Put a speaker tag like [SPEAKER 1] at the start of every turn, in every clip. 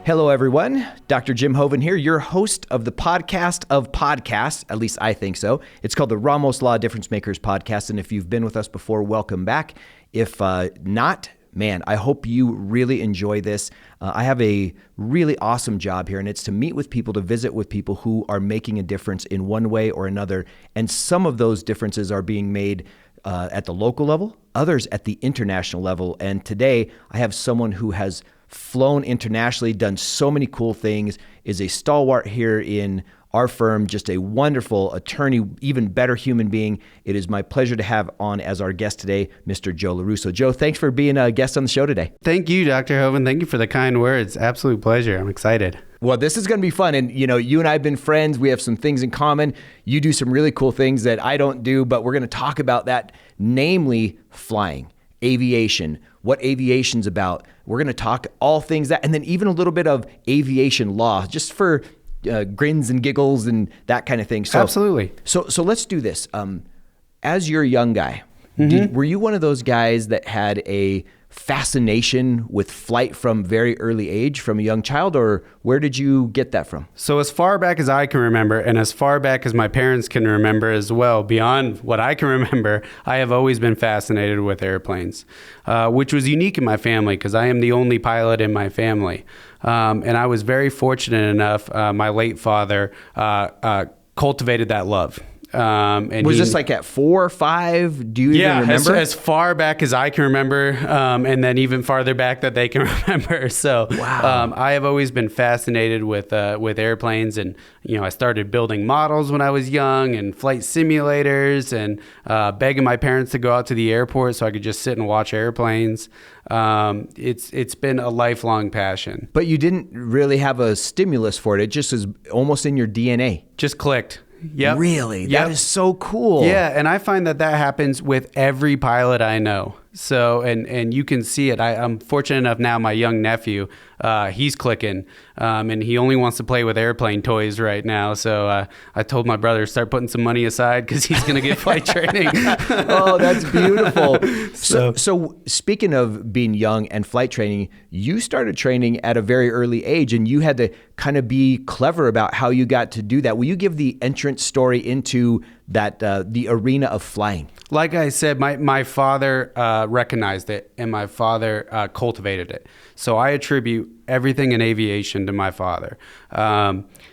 [SPEAKER 1] Hello, everyone. Dr. Jim Hoven here, your host of the podcast of podcasts. At least I think so. It's called the Ramos Law Difference Makers podcast. And if you've been with us before, welcome back. If not, man, I hope you really enjoy this. I have a really awesome job here, and it's to meet with people, to visit with people who are making a difference in one way or another. And some of those differences are being made at the local level, others at the international level. And today I have someone who has flown internationally, done so many cool things, is a stalwart here in our firm, just a wonderful attorney, even better human being. It is my pleasure to have on as our guest today, Mr. Joe LoRusso. Joe, thanks for being a guest on the show today.
[SPEAKER 2] Thank you, Dr. Hoven. Thank you for the kind words. Absolute pleasure. I'm excited.
[SPEAKER 1] Well, this is going to be fun. And, you know, you and I have been friends. We have some things in common. You do some really cool things that I don't do, but we're going to talk about that, namely flying, aviation, what aviation's about. We're going to talk all things that, and then even a little bit of aviation law, just for grins and giggles and that kind of thing. So,
[SPEAKER 2] absolutely.
[SPEAKER 1] So let's do this. As you're a young guy, were you one of those guys that had a fascination with flight from very early age, from a young child, or where did you get that from?
[SPEAKER 2] So as far back as I can remember, and as far back as my parents can remember as well, beyond what I can remember, I have always been fascinated with airplanes, which was unique in my family because I am the only pilot in my family. And I was very fortunate enough, my late father cultivated that love.
[SPEAKER 1] And was this like at 4 or 5? Do you even remember?
[SPEAKER 2] As far back as I can remember, and then even farther back that they can remember. So
[SPEAKER 1] wow.
[SPEAKER 2] I have always been fascinated with airplanes, and I started building models when I was young, and flight simulators, and begging my parents to go out to the airport so I could just sit and watch airplanes. It's been a lifelong passion.
[SPEAKER 1] But you didn't really have a stimulus for it. It just is almost in your DNA.
[SPEAKER 2] Just clicked. Yep.
[SPEAKER 1] Really? That is so cool.
[SPEAKER 2] Yeah, and I find that happens with every pilot I know. So, and you can see it. I'm fortunate enough now, my young nephew, he's clicking, and he only wants to play with airplane toys right now. So I told my brother, start putting some money aside because he's going to get flight training.
[SPEAKER 1] Oh, that's beautiful. So speaking of being young and flight training, you started training at a very early age, and you had to kind of be clever about how you got to do that. Will you give the entrance story into that the arena of flying?
[SPEAKER 2] Like I said, my father recognized it, and my father cultivated it. So I attribute everything in aviation to my father.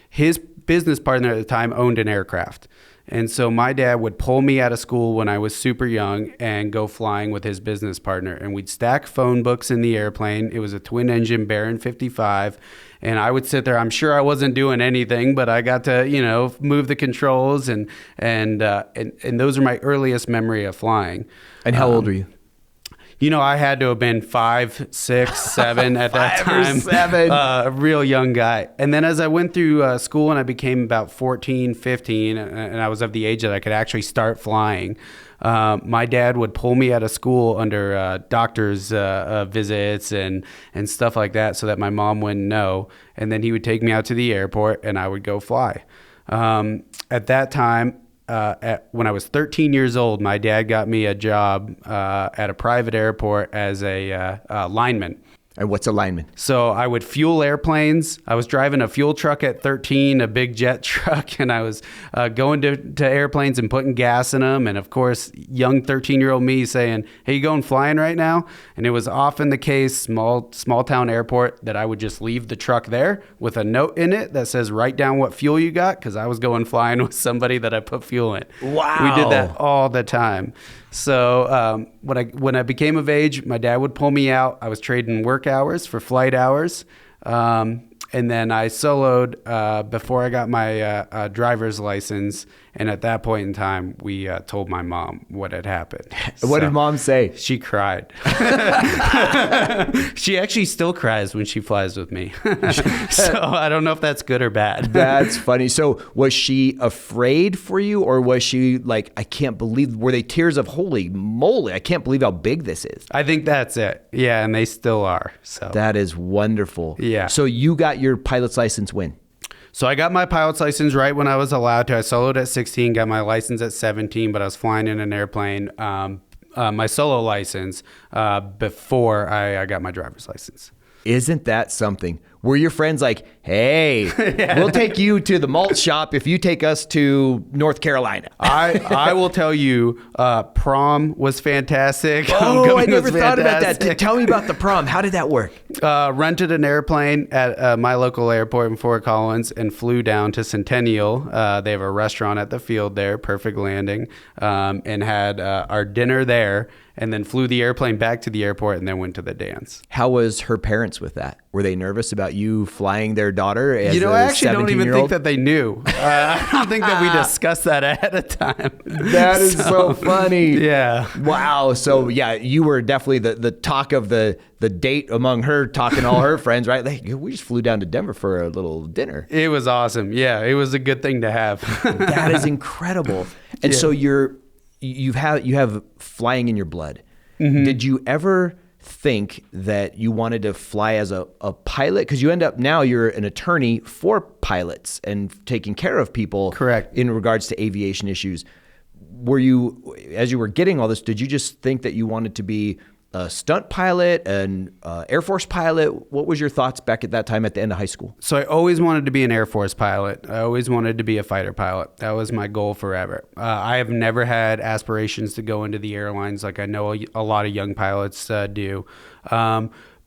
[SPEAKER 2] His business partner at the time owned an aircraft. And so my dad would pull me out of school when I was super young and go flying with his business partner. And we'd stack phone books in the airplane. It was a twin-engine Baron 55. And I would sit there. I'm sure I wasn't doing anything, but I got to, move the controls. And those are my earliest memory of flying.
[SPEAKER 1] And how old were you?
[SPEAKER 2] I had to have been 5, 6, 7 at that time.
[SPEAKER 1] 5 or 7.
[SPEAKER 2] A real young guy. And then as I went through school and I became about 14, 15, and I was of the age that I could actually start flying, my dad would pull me out of school under doctor's visits and stuff like that so that my mom wouldn't know. And then he would take me out to the airport and I would go fly. At that time, when I was 13 years old, my dad got me a job at a private airport as a lineman.
[SPEAKER 1] And what's a lineman?
[SPEAKER 2] So I would fuel airplanes. I was driving a fuel truck at 13, a big jet truck, and I was going to airplanes and putting gas in them. And of course, young 13-year-old me saying, "Hey, you going flying right now?" And it was often the case, small town airport, that I would just leave the truck there with a note in it that says, "Write down what fuel you got," because I was going flying with somebody that I put fuel in.
[SPEAKER 1] Wow.
[SPEAKER 2] We did that all the time. So when I became of age, my dad would pull me out. I was trading work hours for flight hours. And then I soloed before I got my driver's license. And at that point in time, we told my mom what had happened.
[SPEAKER 1] What did mom say?
[SPEAKER 2] She cried. She actually still cries when she flies with me. So I don't know if that's good or bad.
[SPEAKER 1] That's funny. So was she afraid for you, or was she like, I can't believe, were they tears of holy moly, I can't believe how big this is?
[SPEAKER 2] I think that's it. Yeah, and they still are. So
[SPEAKER 1] that is wonderful.
[SPEAKER 2] Yeah.
[SPEAKER 1] So you got your pilot's license when?
[SPEAKER 2] So I got my pilot's license right when I was allowed to. I soloed at 16, got my license at 17, but I was flying in an airplane my solo license before I got my driver's license.
[SPEAKER 1] Isn't that something? Were your friends like, hey, we'll take you to the malt shop if you take us to North Carolina?
[SPEAKER 2] I will tell you, prom was fantastic.
[SPEAKER 1] Oh, I never thought about that. Tell me about the prom. How did that work?
[SPEAKER 2] Rented an airplane at my local airport in Fort Collins and flew down to Centennial. They have a restaurant at the field there, Perfect Landing, and had our dinner there, and then flew the airplane back to the airport and then went to the dance.
[SPEAKER 1] How was her parents with that? Were they nervous about you flying their daughter as
[SPEAKER 2] I actually don't even
[SPEAKER 1] 17-year-old?
[SPEAKER 2] think that they knew. I don't think that we discussed that ahead of time.
[SPEAKER 1] That is so funny.
[SPEAKER 2] Yeah.
[SPEAKER 1] Wow. So yeah, you were definitely the talk of the date among her, talking to all her friends, right? Like, we just flew down to Denver for a little dinner.
[SPEAKER 2] It was awesome. Yeah, it was a good thing to have.
[SPEAKER 1] That is incredible. And so you have flying in your blood. Mm-hmm. Did you ever think that you wanted to fly as a pilot? Because you end up now you're an attorney for pilots and taking care of people.
[SPEAKER 2] Correct.
[SPEAKER 1] In regards to aviation issues. Were you, as you were getting all this, did you just think that you wanted to be a stunt pilot, an Air Force pilot? What was your thoughts back at that time at the end of high school?
[SPEAKER 2] So I always wanted to be an Air Force pilot. I always wanted to be a fighter pilot. That was my goal forever. I have never had aspirations to go into the airlines like I know a lot of young pilots do.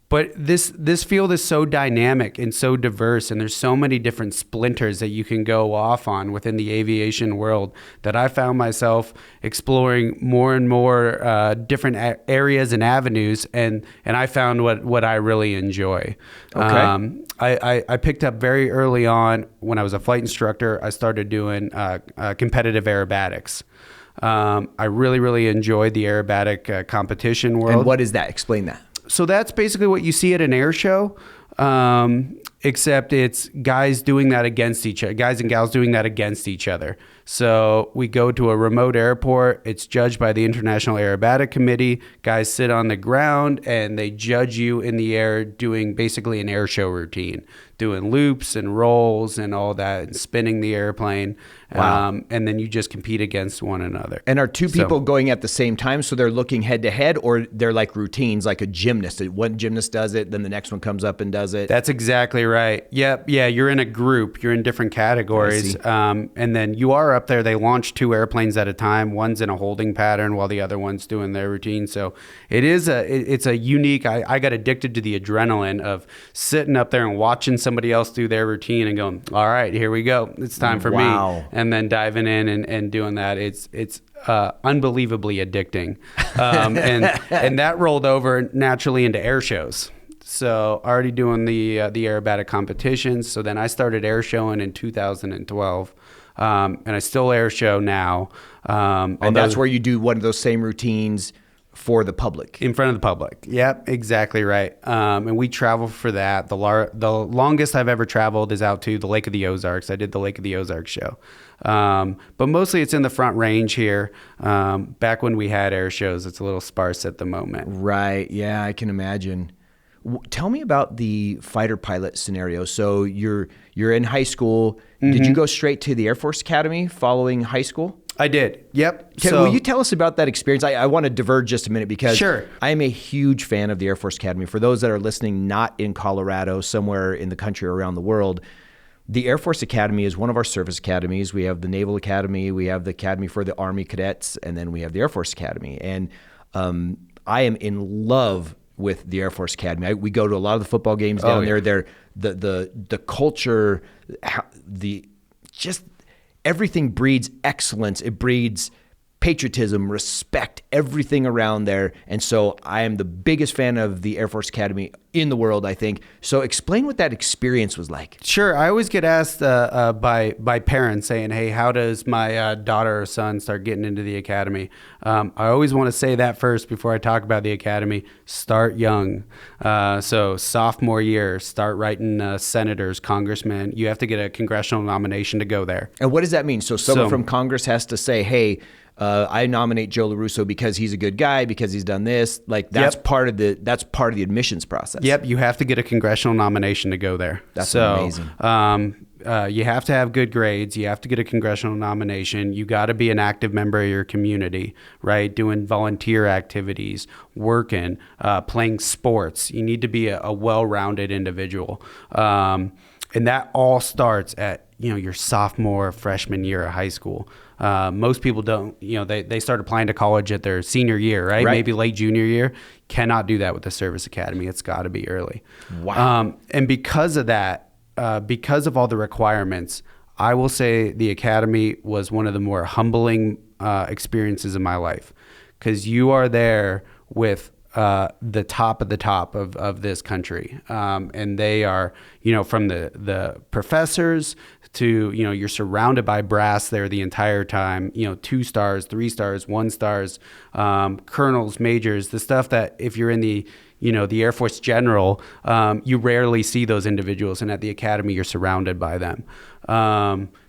[SPEAKER 2] But this field is so dynamic and so diverse, and there's so many different splinters that you can go off on within the aviation world that I found myself exploring more and more different areas and avenues, and I found what I really enjoy.
[SPEAKER 1] Okay.
[SPEAKER 2] I picked up very early on when I was a flight instructor. I started doing competitive aerobatics. I really, really enjoyed the aerobatic competition world.
[SPEAKER 1] And what is that? Explain that.
[SPEAKER 2] So that's basically what you see at an air show, except it's guys doing that against each other, guys and gals doing that against each other. So we go to a remote airport. It's judged by the International Aerobatic Committee. Guys sit on the ground and they judge you in the air doing basically an air show routine, doing loops and rolls and all that, and spinning the airplane.
[SPEAKER 1] Wow.
[SPEAKER 2] And then you just compete against one another.
[SPEAKER 1] And are two people going at the same time, so they're looking head to head, or they're like routines, like a gymnast? One gymnast does it, then the next one comes up and does it?
[SPEAKER 2] That's exactly right. Yep. Yeah, you're in a group. You're in different categories. And then you are up there. They launch 2 airplanes at a time. One's in a holding pattern while the other one's doing their routine. So it's a unique, I got addicted to the adrenaline of sitting up there and watching somebody else do their routine and going, all right, here we go. It's time for me. And then diving in and doing that. It's unbelievably addicting. And that rolled over naturally into air shows. So already doing the aerobatic competitions. So then I started air showing in 2012. And I still air show now.
[SPEAKER 1] And that's where you do one of those same routines for the public.
[SPEAKER 2] In front of the public. Yep, exactly right. And we travel for that. The longest I've ever traveled is out to the Lake of the Ozarks. I did the Lake of the Ozarks show. But mostly it's in the Front Range here. Back when we had air shows, it's a little sparse at the moment.
[SPEAKER 1] Right. Yeah, I can imagine. Tell me about the fighter pilot scenario. So you're in high school. Mm-hmm. Did you go straight to the Air Force Academy following high school?
[SPEAKER 2] I did. Yep.
[SPEAKER 1] Will you tell us about that experience? I want to diverge just a minute because
[SPEAKER 2] sure.
[SPEAKER 1] I am a huge fan of the Air Force Academy. For those that are listening, not in Colorado, somewhere in the country or around the world, the Air Force Academy is one of our service academies. We have the Naval Academy, we have the Academy for the Army Cadets, and then we have the Air Force Academy. And I am in love with the Air Force Academy. We go to a lot of the football games down there. They're the culture, just everything breeds excellence. It breeds patriotism, respect, everything around there. And so I am the biggest fan of the Air Force Academy in the world, I think. So explain what that experience was like.
[SPEAKER 2] Sure. I always get asked by parents saying, hey, how does my daughter or son start getting into the academy? I always want to say that first before I talk about the academy. Start young. So sophomore year, start writing senators, congressmen. You have to get a congressional nomination to go there.
[SPEAKER 1] And what does that mean? So someone from Congress has to say, hey, I nominate Joe LoRusso because he's a good guy, because he's done this. Like that's part of the admissions process.
[SPEAKER 2] Yep, you have to get a congressional nomination to go there.
[SPEAKER 1] That's amazing.
[SPEAKER 2] you have to have good grades. You have to get a congressional nomination. You got to be an active member of your community, right? Doing volunteer activities, working, playing sports. You need to be a well-rounded individual. And that all starts at, your sophomore, freshman year of high school. Most people don't, they start applying to college at their senior year, right? Maybe late junior year. Cannot do that with the service academy. It's got to be early.
[SPEAKER 1] Wow.
[SPEAKER 2] And because of that, because of all the requirements, I will say the academy was one of the more humbling experiences in my life, because you are there with the top of the top of this country. And they are, from the professors to, you're surrounded by brass there the entire time, 2 stars, 3 stars, 1 stars, colonels, majors, the stuff that if you're in the Air Force general, you rarely see those individuals. And at the academy, you're surrounded by them.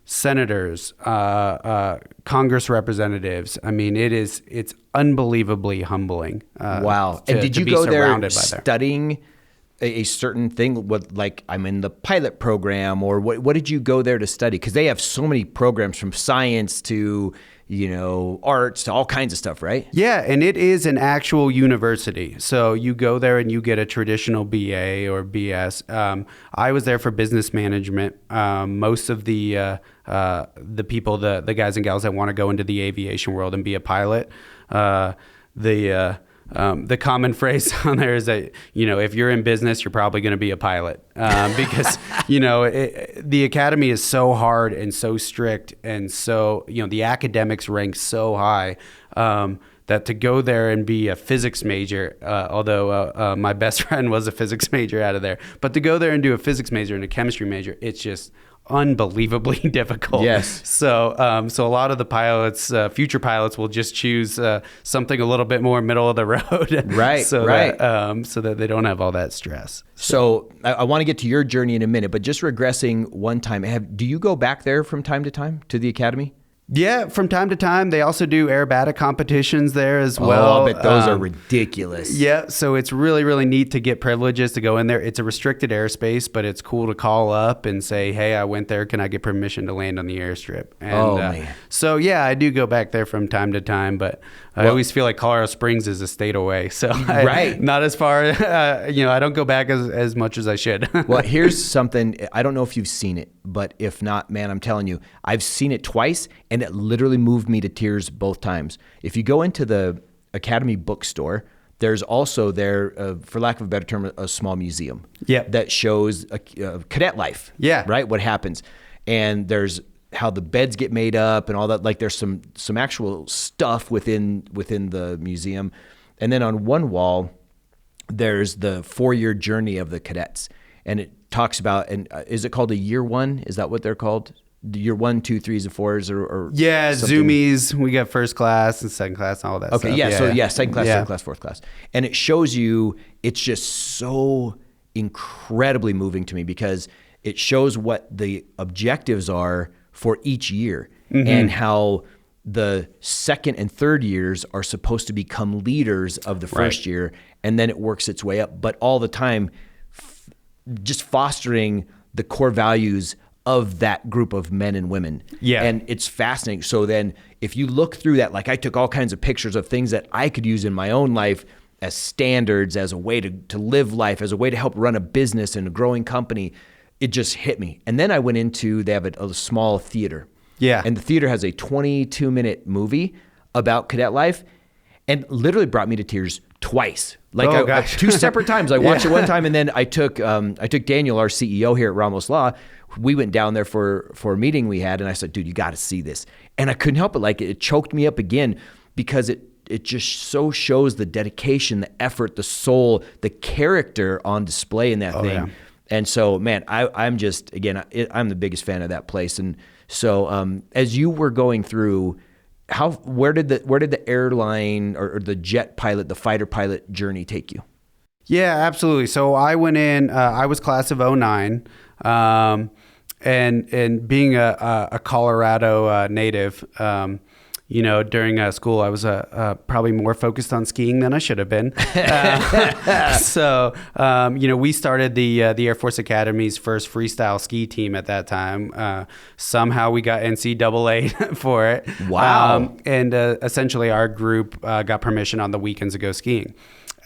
[SPEAKER 2] Senators, Congress representatives. I mean, it's unbelievably humbling.
[SPEAKER 1] Wow. And did you go there studying a certain thing? Like I'm in the pilot program, or what did you go there to study? Because they have so many programs, from science to arts to all kinds of stuff, right?
[SPEAKER 2] Yeah, and it is an actual university. So you go there and you get a traditional BA or BS. I was there for business management. Most of the people, the guys and gals that want to go into the aviation world and be a pilot, the common phrase on there is that, if you're in business, you're probably going to be a pilot, because, the academy is so hard and so strict. And so, the academics rank so high, that to go there and be a physics major, although my best friend was a physics major out of there, but to go there and do a physics major and a chemistry major, it's just unbelievably difficult.
[SPEAKER 1] Yes.
[SPEAKER 2] So a lot of the pilots, future pilots, will just choose something a little bit more middle of the road,
[SPEAKER 1] right?
[SPEAKER 2] So
[SPEAKER 1] right.
[SPEAKER 2] That they don't have all that stress.
[SPEAKER 1] So I want to get to your journey in a minute, but just regressing one time, do you go back there from time to time to the academy?
[SPEAKER 2] Yeah, from time to time. They also do aerobatic competitions there as well.
[SPEAKER 1] Oh, but those are ridiculous.
[SPEAKER 2] Yeah, so it's really, really neat to get privileges to go in there. It's a restricted airspace, but it's cool to call up and say, hey, I went there. Can I get permission to land on the airstrip? And,
[SPEAKER 1] man.
[SPEAKER 2] So, yeah, I do go back there from time to time, but I always feel like Colorado Springs is a state away. So not as far, I don't go back as much as I should.
[SPEAKER 1] Well, here's something. I don't know if you've seen it, but if not, man, I'm telling you, I've seen it twice, and it literally moved me to tears both times. If you go into the Academy bookstore, there's also there, for lack of a better term, a small museum that shows cadet life. Yeah. Right? What happens. And there's how the beds get made up and all that. Like there's some actual stuff within the museum. And then on one wall, there's the 4-year journey of the cadets. And it talks about, and is it called a year one? Is that what they're called? Year 1, 2, 3s, and 4s, or
[SPEAKER 2] yeah,
[SPEAKER 1] something?
[SPEAKER 2] Zoomies. We got first class and second class and all that stuff.
[SPEAKER 1] Okay, yeah. So second class, third class, fourth class, and it shows you. It's just so incredibly moving to me because it shows what the objectives are for each year, and how the second and third years are supposed to become leaders of the first year, and then it works its way up. But all the time, just fostering the core values of that group of men and women. Yeah. And it's fascinating. So then if you look through that, like I took all kinds of pictures of things that I could use in my own life as standards, as a way to live life, as a way to help run a business and a growing company. It just hit me. And then I went into, they have a small theater. Yeah. And the theater has a 22-minute movie about cadet life, and literally brought me to tears twice. Like 2 separate times. I watched it one time, and then I took Daniel, our CEO here at Ramos Law. We went down there for a meeting we had, and I said, dude, you got to see this. And I couldn't help it. Like it choked me up again because it just so shows the dedication, the effort, the soul, the character on display in that thing. Yeah. And so, man, I'm just, again, I'm the biggest fan of that place. And so as you were going through, where did the airline or the jet pilot, the fighter pilot journey take you?
[SPEAKER 2] Yeah, absolutely. So I went in, I was class of 09, and being a Colorado native, During school, I was probably more focused on skiing than I should have been. So, we started the Air Force Academy's first freestyle ski team at that time. Somehow we got NCAA for it.
[SPEAKER 1] Wow.
[SPEAKER 2] And essentially our group got permission on the weekends to go skiing.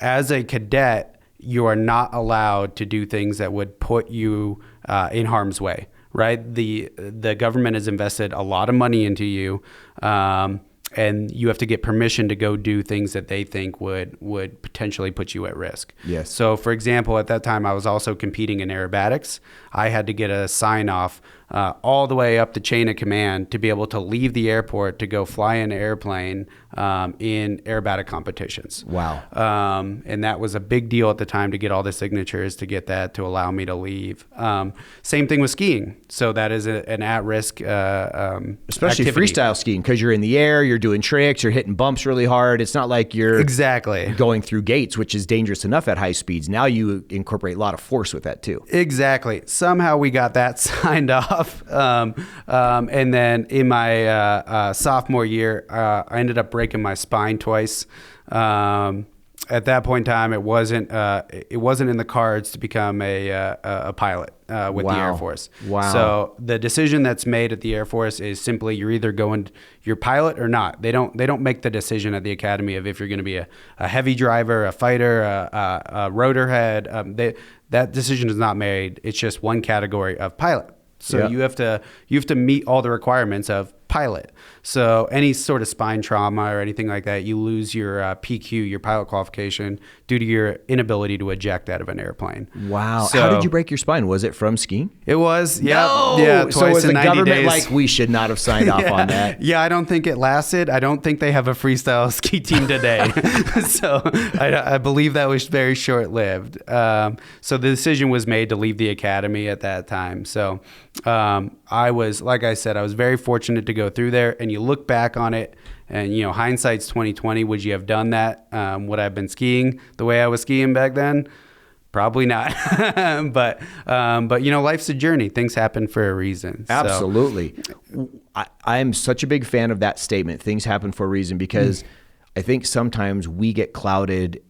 [SPEAKER 2] As a cadet, you are not allowed to do things that would put you in harm's way. Right, the government has invested a lot of money into you, and you have to get permission to go do things that they think would potentially put you at risk.
[SPEAKER 1] Yes.
[SPEAKER 2] So, for example, at that time, I was also competing in aerobatics. I had to get a sign off all the way up the chain of command to be able to leave the airport to go fly an airplane in aerobatic competitions.
[SPEAKER 1] Wow.
[SPEAKER 2] And that was a big deal at the time to get all the signatures to get that to allow me to leave. Same thing with skiing. So that is an at-risk
[SPEAKER 1] especially
[SPEAKER 2] activity.
[SPEAKER 1] freestyle skiing, because you're in the air, you're doing tricks, you're hitting bumps really hard. It's not like you're
[SPEAKER 2] exactly
[SPEAKER 1] going through gates, which is dangerous enough at high speeds. Now you incorporate a lot of force with that too.
[SPEAKER 2] Exactly. Somehow we got that signed off. And then in my sophomore year, I ended up breaking my spine twice. At that point in time, it wasn't in the cards to become a pilot with the Air Force.
[SPEAKER 1] Wow.
[SPEAKER 2] So the decision that's made at the Air Force is simply you're either you're pilot or not. They don't make the decision at the academy of if you're going to be a heavy driver, a fighter, a rotor head. That decision is not made. It's just one category of pilot. So
[SPEAKER 1] Yeah.
[SPEAKER 2] you have to meet all the requirements of pilot. So any sort of spine trauma or anything like that, you lose your PQ, your pilot qualification, due to your inability to eject out of an airplane.
[SPEAKER 1] Wow.
[SPEAKER 2] So,
[SPEAKER 1] how did you break your spine? Was it from skiing?
[SPEAKER 2] It was, yeah.
[SPEAKER 1] No!
[SPEAKER 2] Yeah,
[SPEAKER 1] So
[SPEAKER 2] twice
[SPEAKER 1] was
[SPEAKER 2] in
[SPEAKER 1] the
[SPEAKER 2] 90
[SPEAKER 1] government
[SPEAKER 2] days.
[SPEAKER 1] like, we should not have signed off on that?
[SPEAKER 2] Yeah, I don't think it lasted. I don't think they have a freestyle ski team today. So I believe that was very short-lived. So the decision was made to leave the academy at that time. So I was, like I said, I was very fortunate to go through there. And you look back on it, and hindsight's 2020. Would you have done that? Would I have been skiing the way I was skiing back then? Probably not. but life's a journey. Things happen for a reason.
[SPEAKER 1] Absolutely. I'm such a big fan of that statement. Things happen for a reason, because I think sometimes we get clouded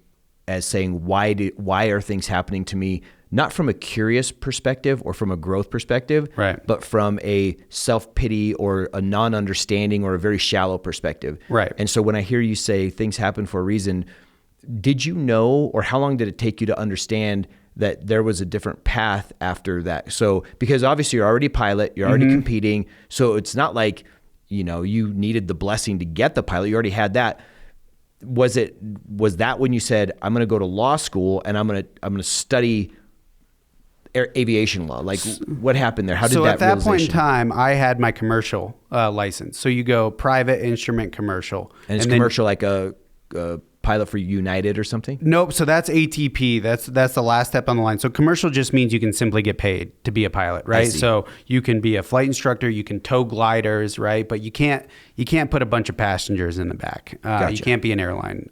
[SPEAKER 1] as saying, why are things happening to me? Not from a curious perspective or from a growth perspective,
[SPEAKER 2] right,
[SPEAKER 1] but from a self-pity or a non-understanding or a very shallow perspective.
[SPEAKER 2] Right.
[SPEAKER 1] And so when I hear you say things happen for a reason, did you know, or how long did it take you to understand that there was a different path after that? So, because obviously you're already a pilot, you're already competing. So it's not like, you needed the blessing to get the pilot. You already had that. Was that when you said, I'm going to go to law school and I'm going to study aviation law? Like, what happened there? How did
[SPEAKER 2] so
[SPEAKER 1] that
[SPEAKER 2] at that point in
[SPEAKER 1] realization-
[SPEAKER 2] time, I had my commercial license. So you go private, instrument, commercial.
[SPEAKER 1] And it's
[SPEAKER 2] then-
[SPEAKER 1] commercial, like a pilot for United or something?
[SPEAKER 2] Nope. So that's ATP. That's the last step on the line. So commercial just means you can simply get paid to be a pilot, right? So you can be a flight instructor, you can tow gliders, right? But you can't put a bunch of passengers in the back.
[SPEAKER 1] Gotcha.
[SPEAKER 2] You can't be an airline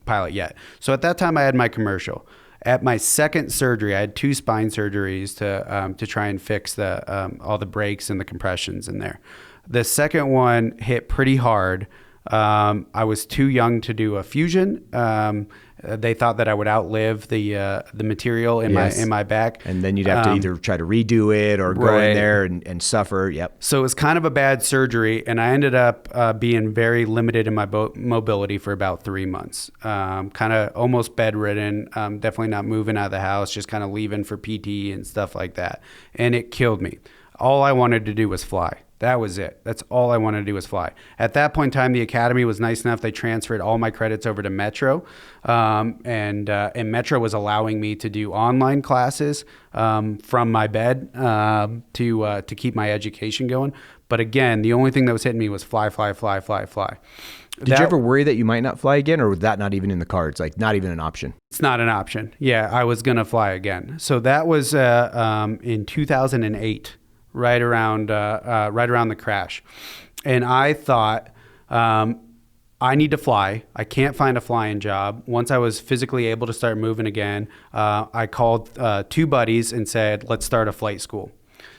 [SPEAKER 2] pilot yet. So at that time, I had my commercial. At my second surgery, I had 2 spine surgeries to try and fix all the brakes and the compressions in there. The second one hit pretty hard. I was too young to do a fusion. They thought that I would outlive the material in my back.
[SPEAKER 1] And then you'd have to either try to redo it or go in there and suffer. Yep.
[SPEAKER 2] So it was kind of a bad surgery, and I ended up being very limited in my mobility for about 3 months. Kind of almost bedridden, definitely not moving out of the house, just kind of leaving for PT and stuff like that. And it killed me. All I wanted to do was fly. That was it. That's all I wanted to do was fly. At that point in time, the academy was nice enough. They transferred all my credits over to Metro, and Metro was allowing me to do online classes from my bed to keep my education going. But again, the only thing that was hitting me was fly.
[SPEAKER 1] Did you ever worry that you might not fly again, or was that not even in the cards? Like, not even an option?
[SPEAKER 2] It's not an option. Yeah, I was going to fly again. So that was in 2008. Right around the crash. And I thought, I need to fly. I can't find a flying job. Once I was physically able to start moving again, I called 2 buddies and said, let's start a flight school.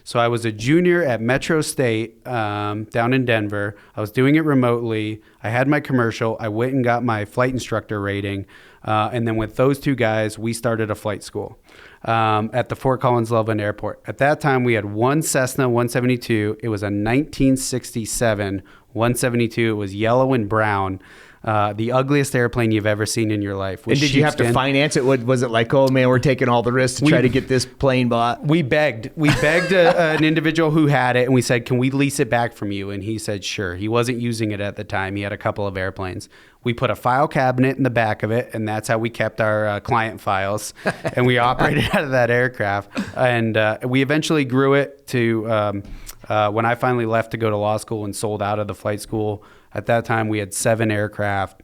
[SPEAKER 2] So I was a junior at Metro State down in Denver. I was doing it remotely. I had my commercial. I went and got my flight instructor rating. And then with those two guys, we started a flight school at the Fort Collins Loveland Airport. At that time, we had one Cessna 172. It was a 1967 172. It was yellow and brown. The ugliest airplane you've ever seen in your life.
[SPEAKER 1] And did you have to finance it? Was it like, oh man, we're taking all the risks to try to get this plane bought?
[SPEAKER 2] We begged an individual who had it, and we said, can we lease it back from you? And he said, sure. He wasn't using it at the time. He had a couple of airplanes. We put a file cabinet in the back of it, and that's how we kept our client files. And we operated out of that aircraft. And we eventually grew it to when I finally left to go to law school and sold out of the flight school. At that time, we had 7 aircraft.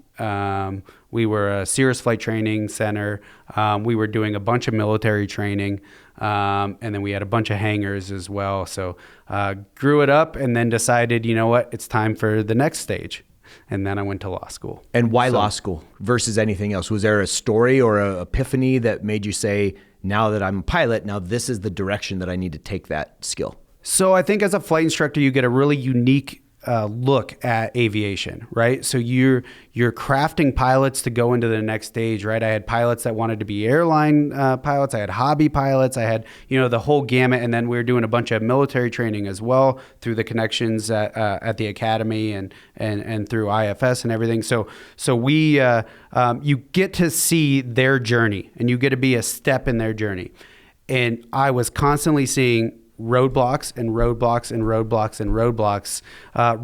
[SPEAKER 2] We were a Cirrus Flight Training Center. We were doing a bunch of military training. And then we had a bunch of hangars as well. So grew it up and then decided, you know what, it's time for the next stage. And then I went to law school.
[SPEAKER 1] And why law school versus anything else? Was there a story or an epiphany that made you say, now that I'm a pilot, now this is the direction that I need to take that skill?
[SPEAKER 2] So I think as a flight instructor, you get a really unique look at aviation, right? So you're crafting pilots to go into the next stage, right? I had pilots that wanted to be airline pilots. I had hobby pilots. I had, the whole gamut. And then we were doing a bunch of military training as well through the connections at the academy and through IFS and everything. So we you get to see their journey, and you get to be a step in their journey. And I was constantly seeing roadblocks and roadblocks and roadblocks and roadblocks,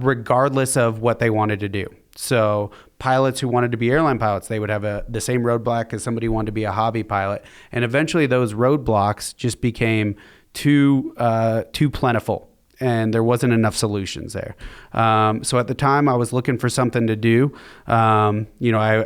[SPEAKER 2] regardless of what they wanted to do. So pilots who wanted to be airline pilots, they would have the same roadblock as somebody who wanted to be a hobby pilot. And eventually those roadblocks just became too plentiful, and there wasn't enough solutions there. So at the time I was looking for something to do. I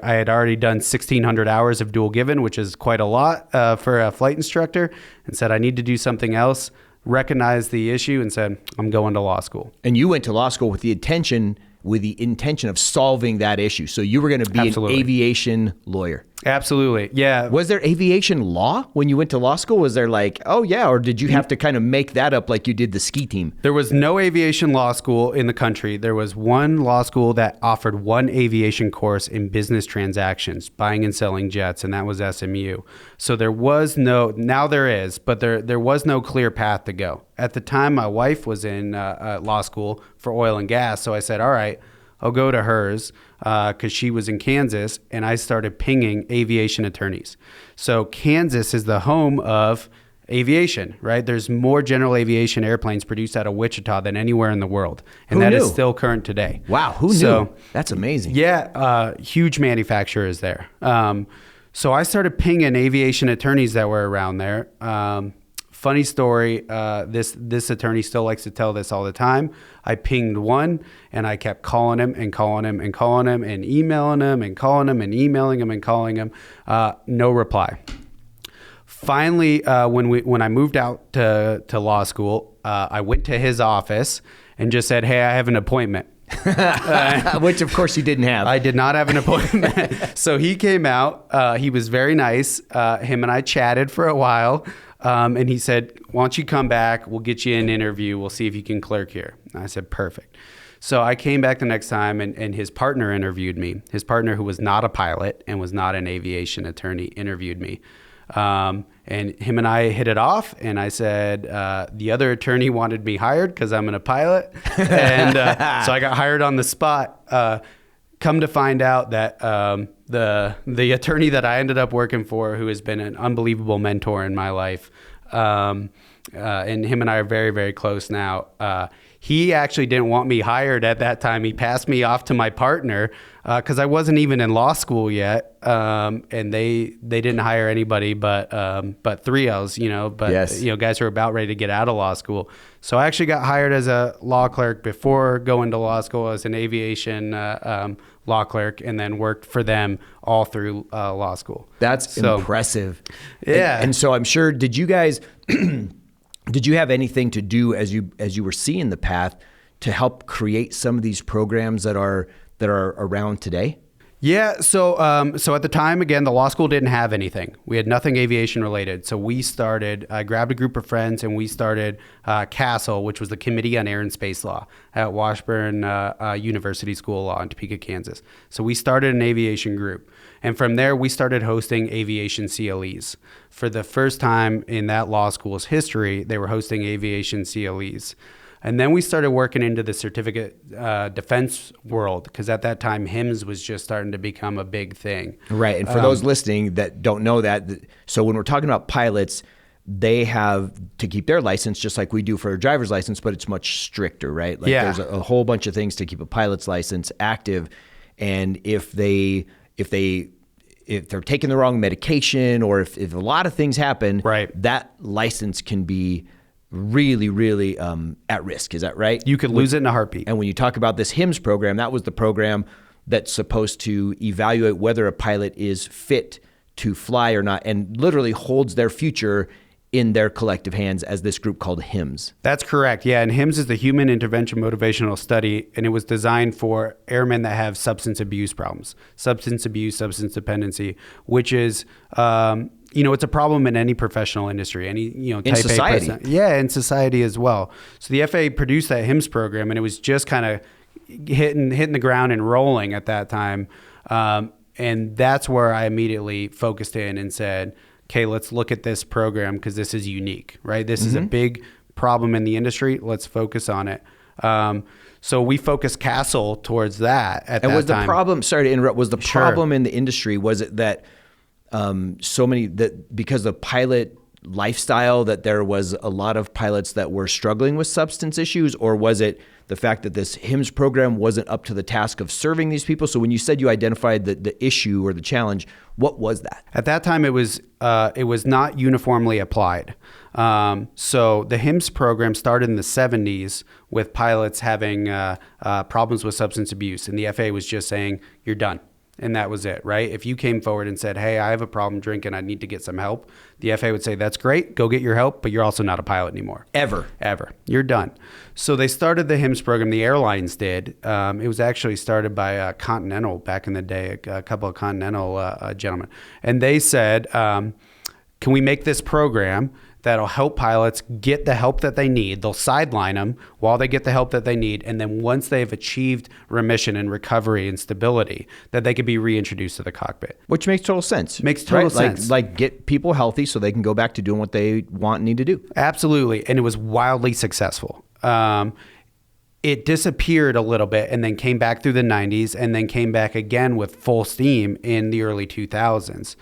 [SPEAKER 2] had already done 1,600 hours of dual given, which is quite a lot for a flight instructor, and said I need to do something else. Recognized the issue and said, I'm going to law school.
[SPEAKER 1] And you went to law school with the intention of solving that issue. So you were going to be
[SPEAKER 2] Absolutely.
[SPEAKER 1] An aviation lawyer.
[SPEAKER 2] Absolutely. Yeah.
[SPEAKER 1] Was there aviation law when you went to law school? Was there like, oh yeah, or did you have to kind of make that up like you did the ski team?
[SPEAKER 2] There was no aviation law school in the country. There was one law school that offered one aviation course in business transactions, buying and selling jets, and that was SMU. So there was now there is, but there was no clear path to go. At the time, my wife was in law school for oil and gas, so I said, all right, I'll go to hers because she was in Kansas, and I started pinging aviation attorneys. So Kansas is the home of aviation, right? There's more general aviation airplanes produced out of Wichita than anywhere in the world, and that is still current today.
[SPEAKER 1] Wow, who knew? That's amazing.
[SPEAKER 2] Yeah, huge manufacturers there. So I started pinging aviation attorneys that were around there. Funny story, this attorney still likes to tell this all the time. I pinged one, and I kept calling him and calling him and calling him and emailing him and calling him and emailing him and calling him. No reply. Finally, when I moved out to law school, I went to his office and just said, hey, I have an appointment.
[SPEAKER 1] Which of course you didn't have.
[SPEAKER 2] I did not have an appointment. So he came out. He was very nice. Him and I chatted for a while. And he said, why don't you come back? We'll get you an interview. We'll see if you can clerk here. And I said, perfect. So I came back the next time, and his partner interviewed me. His partner, who was not a pilot and was not an aviation attorney, interviewed me. And him and I hit it off, and I said, the other attorney wanted me hired because I'm a pilot. And so I got hired on the spot. Come to find out that the attorney that I ended up working for, who has been an unbelievable mentor in my life, and him and I are very, very close now. He actually didn't want me hired at that time. He passed me off to my partner because I wasn't even in law school yet, and they didn't hire anybody but 3Ls,
[SPEAKER 1] Yes.
[SPEAKER 2] Guys who are about ready to get out of law school. So I actually got hired as a law clerk before going to law school as an aviation law clerk, and then worked for them all through law school.
[SPEAKER 1] That's impressive.
[SPEAKER 2] Yeah.
[SPEAKER 1] And so I'm sure, did you guys, did you have anything to do as you were seeing the path to help create some of these programs that are around today?
[SPEAKER 2] Yeah. So at the time, again, the law school didn't have anything. We had nothing aviation related. So I grabbed a group of friends and we started CASL, which was the Committee on Air and Space Law at Washburn University School of Law in Topeka, Kansas. So we started an aviation group. And from there, we started hosting aviation CLEs. For the first time in that law school's history, they were hosting aviation CLEs. And then we started working into the certificate defense world, because at that time, HIMSS was just starting to become a big thing.
[SPEAKER 1] Right. And for those listening that don't know that, so when we're talking about pilots, they have to keep their license just like we do for a driver's license, but it's much stricter, right? Like there's a whole bunch of things to keep a pilot's license active. And if they're taking the wrong medication, or if a lot of things happen,
[SPEAKER 2] right,
[SPEAKER 1] that license can be really, really at risk. Is that right?
[SPEAKER 2] You could lose it in a heartbeat.
[SPEAKER 1] And when you talk about this HIMSS program, that was the program that's supposed to evaluate whether a pilot is fit to fly or not, and literally holds their future in their collective hands, as this group called HIMSS.
[SPEAKER 2] That's correct. Yeah. And HIMSS is the Human Intervention Motivational Study. And it was designed for airmen that have substance abuse problems, substance abuse, substance dependency, which is, it's a problem in any professional industry, any, type
[SPEAKER 1] in society.
[SPEAKER 2] A person. Yeah, in society as well. So the FAA produced that HIMSS program, and it was just kind of hitting the ground and rolling at that time. And that's where I immediately focused in and said, okay, let's look at this program because this is unique, right? This is a big problem in the industry. Let's focus on it. So we focused CASL towards that at that time.
[SPEAKER 1] And was the problem, sorry to interrupt, was the problem in the industry, was it that because of pilot lifestyle, that there was a lot of pilots that were struggling with substance issues, or was it the fact that this HIMSS program wasn't up to the task of serving these people? So when you said you identified the issue or the challenge, what was that?
[SPEAKER 2] At that time, it was not uniformly applied. So the HIMSS program started in the 70s with pilots having problems with substance abuse, and the FAA was just saying, you're done. And that was it, right? If you came forward and said, hey, I have a problem drinking, I need to get some help, the FAA would say, that's great, go get your help, but you're also not a pilot anymore.
[SPEAKER 1] Ever.
[SPEAKER 2] You're done. So they started the HIMSS program, the airlines did. It was actually started by Continental back in the day, a couple of Continental gentlemen. And they said, can we make this program that'll help pilots get the help that they need? They'll sideline them while they get the help that they need. And then once they've achieved remission and recovery and stability, that they could be reintroduced to the cockpit.
[SPEAKER 1] Which makes total sense.
[SPEAKER 2] Makes total sense.
[SPEAKER 1] Like get people healthy so they can go back to doing what they want and need to do.
[SPEAKER 2] Absolutely. And it was wildly successful. It disappeared a little bit and then came back through the 90s and then came back again with full steam in the early 2000s,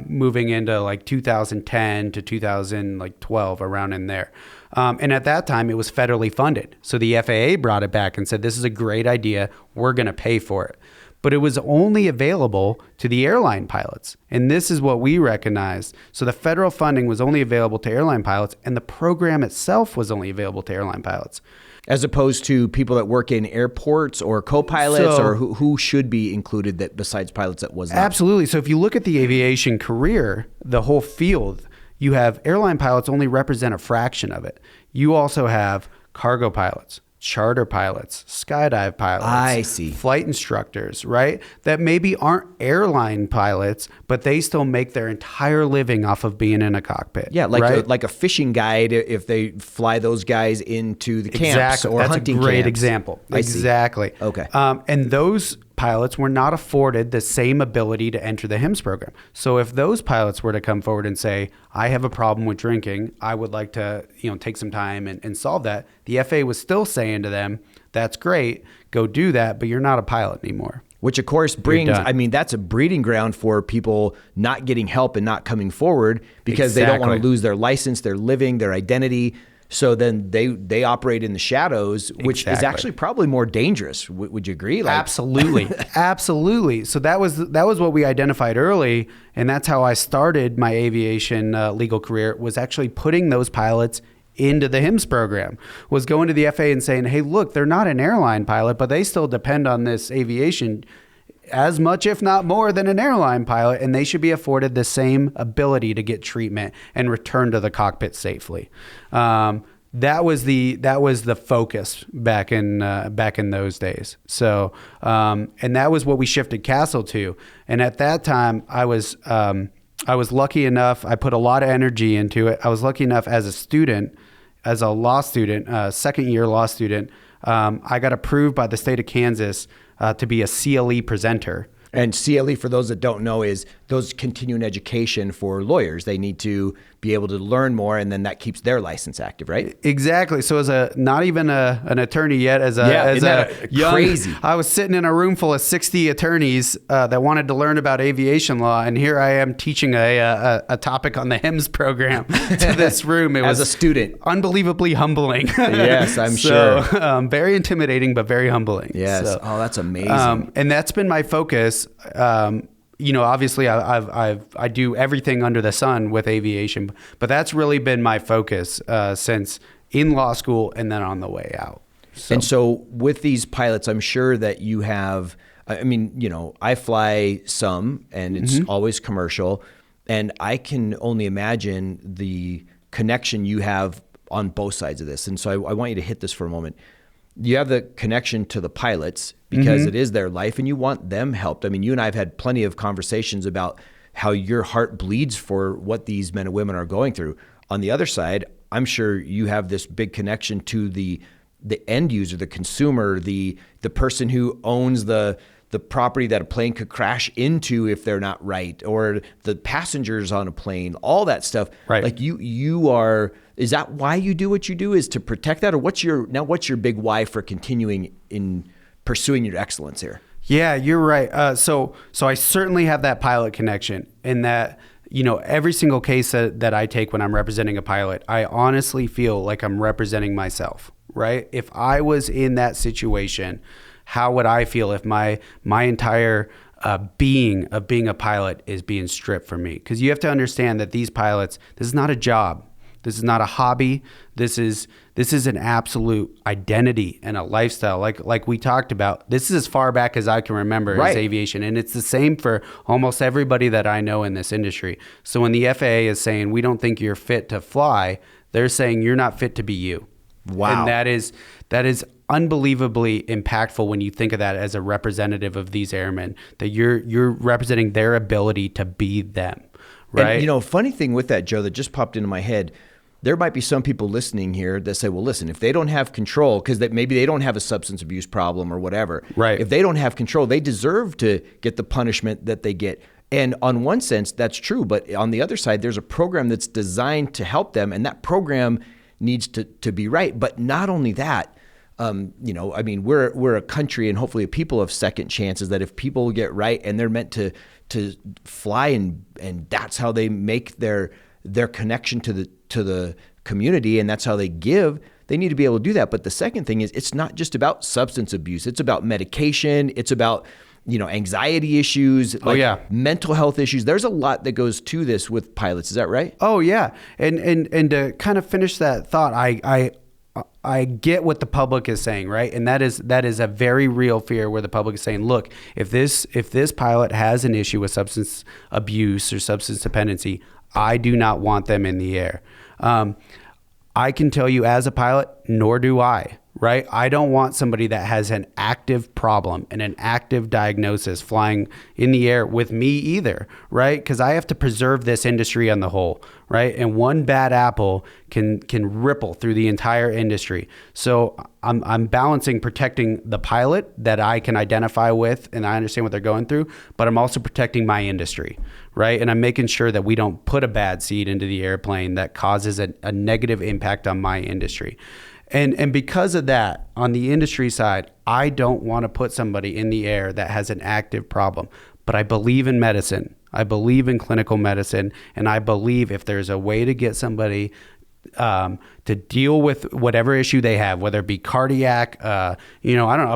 [SPEAKER 2] moving into like 2010 to 2012, around in there. And at that time, it was federally funded. So the FAA brought it back and said, this is a great idea. We're going to pay for it. But it was only available to the airline pilots. And this is what we recognized. So the federal funding was only available to airline pilots, and the program itself was only available to airline pilots.
[SPEAKER 1] As opposed to people that work in airports or co-pilots, or who should be included that besides pilots that was not?
[SPEAKER 2] Absolutely. So if you look at the aviation career, the whole field, you have airline pilots only represent a fraction of it. You also have cargo pilots, charter pilots, skydive pilots,
[SPEAKER 1] I see,
[SPEAKER 2] flight instructors, right? That maybe aren't airline pilots, but they still make their entire living off of being in a cockpit.
[SPEAKER 1] Yeah, like
[SPEAKER 2] right?
[SPEAKER 1] like a fishing guide, if they fly those guys into the camps or
[SPEAKER 2] That's
[SPEAKER 1] hunting
[SPEAKER 2] a great
[SPEAKER 1] camps.
[SPEAKER 2] Example. Exactly.
[SPEAKER 1] Okay.
[SPEAKER 2] And those pilots were not afforded the same ability to enter the HIMSS program. So if those pilots were to come forward and say, I have a problem with drinking, I would like to, take some time and solve that, the FAA was still saying to them, that's great, go do that, but you're not a pilot anymore.
[SPEAKER 1] Which of course brings, that's a breeding ground for people not getting help and not coming forward because they don't want to lose their license, their living, their identity. So then they operate in the shadows, which is actually probably more dangerous. Would you agree?
[SPEAKER 2] Absolutely. Absolutely. So that was what we identified early. And that's how I started my aviation legal career, was actually putting those pilots into the HIMSS program, was going to the FAA and saying, hey, look, they're not an airline pilot, but they still depend on this aviation as much, if not more, than an airline pilot, and they should be afforded the same ability to get treatment and return to the cockpit safely. that was the focus back in those days. So and that was what we shifted Castle to. And at that time, I was lucky enough. I put a lot of energy into it. I was lucky enough as a law student, second year law student. I got approved by the state of Kansas to be a CLE presenter.
[SPEAKER 1] And CLE, for those that don't know, is those continuing education for lawyers. They need to be able to learn more, and then that keeps their license active, right?
[SPEAKER 2] Exactly. So as not even an attorney yet, as a young,
[SPEAKER 1] crazy.
[SPEAKER 2] I was sitting in a room full of 60 attorneys that wanted to learn about aviation law, and here I am teaching a topic on the HIMSS program to this room. It
[SPEAKER 1] as
[SPEAKER 2] was
[SPEAKER 1] a student,
[SPEAKER 2] unbelievely humbling.
[SPEAKER 1] Yes, I'm sure.
[SPEAKER 2] Very intimidating, but very humbling.
[SPEAKER 1] Yes.
[SPEAKER 2] So,
[SPEAKER 1] that's amazing.
[SPEAKER 2] And that's been my focus. Obviously I do everything under the sun with aviation, but that's really been my focus since in law school and then on the way out.
[SPEAKER 1] And so with these pilots, I'm sure that you have, I fly some and it's always commercial, and I can only imagine the connection you have on both sides of this. And so I want you to hit this for a moment. You have the connection to the pilots because it is their life and you want them helped. I mean, you and I have had plenty of conversations about how your heart bleeds for what these men and women are going through. On the other side, I'm sure you have this big connection to the end user, the consumer, the person who owns the property that a plane could crash into if they're not right, or the passengers on a plane, all that stuff.
[SPEAKER 2] Right.
[SPEAKER 1] Like you are, is that why you do what you do, is to protect that? Or what's your big why for continuing in pursuing your excellence here?
[SPEAKER 2] Yeah, you're right. So I certainly have that pilot connection in that, every single case that I take when I'm representing a pilot, I honestly feel like I'm representing myself, right? If I was in that situation, how would I feel if my entire being of being a pilot is being stripped from me? Because you have to understand that these pilots, this is not a job. This is not a hobby. This is an absolute identity and a lifestyle. Like we talked about, this is as far back as I can remember as aviation. And it's the same for almost everybody that I know in this industry. So when the FAA is saying, we don't think you're fit to fly, they're saying you're not fit to be you.
[SPEAKER 1] Wow.
[SPEAKER 2] And that is unbelievably impactful when you think of that as a representative of these airmen, that you're representing their ability to be them, right?
[SPEAKER 1] And funny thing with that, Joe, that just popped into my head, there might be some people listening here that say, well, listen, if they don't have control, because maybe they don't have a substance abuse problem or whatever,
[SPEAKER 2] right?
[SPEAKER 1] If they don't have control, they deserve to get the punishment that they get. And on one sense, that's true. But on the other side, there's a program that's designed to help them, and that program needs to be right. But not only that, we're a country and hopefully a people of second chances, that if people get right and they're meant to fly and that's how they make their connection to the community, and that's how they give, they need to be able to do that. But the second thing is, it's not just about substance abuse. It's about medication. It's about, anxiety issues, mental health issues. There's a lot that goes to this with pilots. Is that right?
[SPEAKER 2] Oh yeah. And to kind of finish that thought, I get what the public is saying, right? And that is a very real fear where the public is saying, look, if this pilot has an issue with substance abuse or substance dependency, I do not want them in the air. I can tell you as a pilot, nor do I, right? I don't want somebody that has an active problem and an active diagnosis flying in the air with me either, right? Because I have to preserve this industry on the whole, right? And one bad apple can ripple through the entire industry. So I'm balancing protecting the pilot that I can identify with and I understand what they're going through, but I'm also protecting my industry, right? And I'm making sure that we don't put a bad seed into the airplane that causes a negative impact on my industry. And because of that, on the industry side, I don't want to put somebody in the air that has an active problem. But I believe in medicine. I believe in clinical medicine. And I believe if there's a way to get somebody to deal with whatever issue they have, whether it be cardiac, a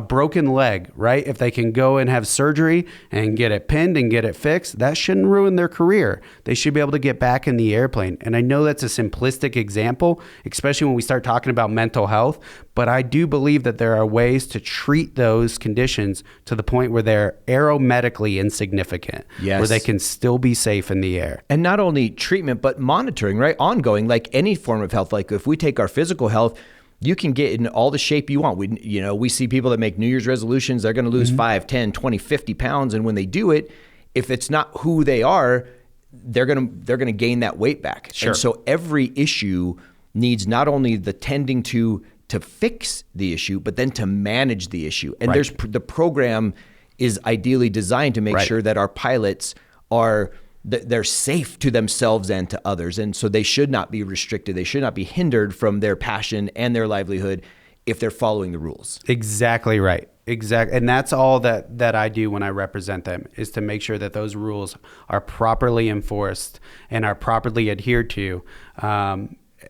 [SPEAKER 2] broken leg, right? If they can go and have surgery and get it pinned and get it fixed, that shouldn't ruin their career. They should be able to get back in the airplane. And I know that's a simplistic example, especially when we start talking about mental health, but I do believe that there are ways to treat those conditions to the point where they're aeromedically insignificant, where they can still be safe in the air.
[SPEAKER 1] And not only treatment, but monitoring, right? Ongoing, like any form of health. Like if we we take our physical health, you can get in all the shape you want. We see people that make New Year's resolutions, they're going to lose 5, 10, 20, 50 pounds. And when they do it, if it's not who they are, they're going to gain that weight back.
[SPEAKER 2] Sure.
[SPEAKER 1] And so every issue needs not only the tending to fix the issue, but then to manage the issue. And the program is ideally designed to make sure that our pilots they're safe to themselves and to others. And so they should not be restricted. They should not be hindered from their passion and their livelihood if they're following the rules.
[SPEAKER 2] Exactly right. Exactly. And that's all that I do when I represent them, is to make sure that those rules are properly enforced and are properly adhered to,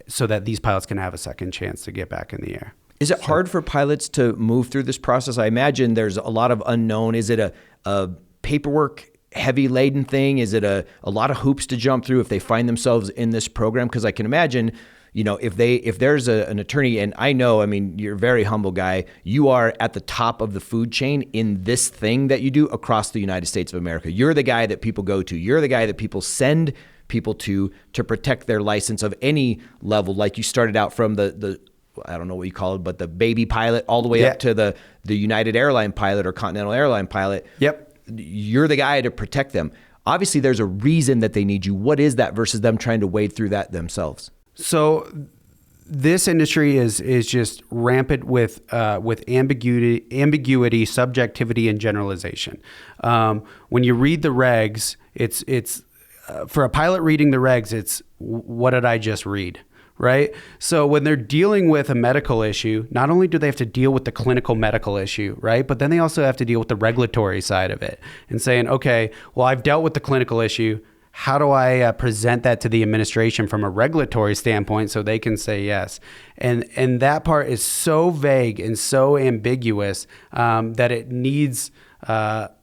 [SPEAKER 2] so that these pilots can have a second chance to get back in the air.
[SPEAKER 1] Is it hard for pilots to move through this process? I imagine there's a lot of unknown. Is it a paperwork heavy laden thing? Is it a lot of hoops to jump through if they find themselves in this program? Because I can imagine, if there's an attorney, and I know, you're a very humble guy. You are at the top of the food chain in this thing that you do across the United States of America. You're the guy that people go to. You're the guy that people send people to protect their license of any level. Like you started out from the I don't know what you call it, but the baby pilot all the way up to the United Airline pilot or Continental Airline pilot.
[SPEAKER 2] Yep.
[SPEAKER 1] You're the guy to protect them. Obviously, there's a reason that they need you. What is that versus them trying to wade through that themselves?
[SPEAKER 2] So this industry is just rampant with ambiguity, subjectivity, and generalization. When you read the regs, it's for a pilot reading the regs, it's what did I just read? Right? So when they're dealing with a medical issue, not only do they have to deal with the clinical medical issue, right? But then they also have to deal with the regulatory side of it and saying, okay, well, I've dealt with the clinical issue. How do I present that to the administration from a regulatory standpoint so they can say yes? And that part is so vague and so ambiguous that it needs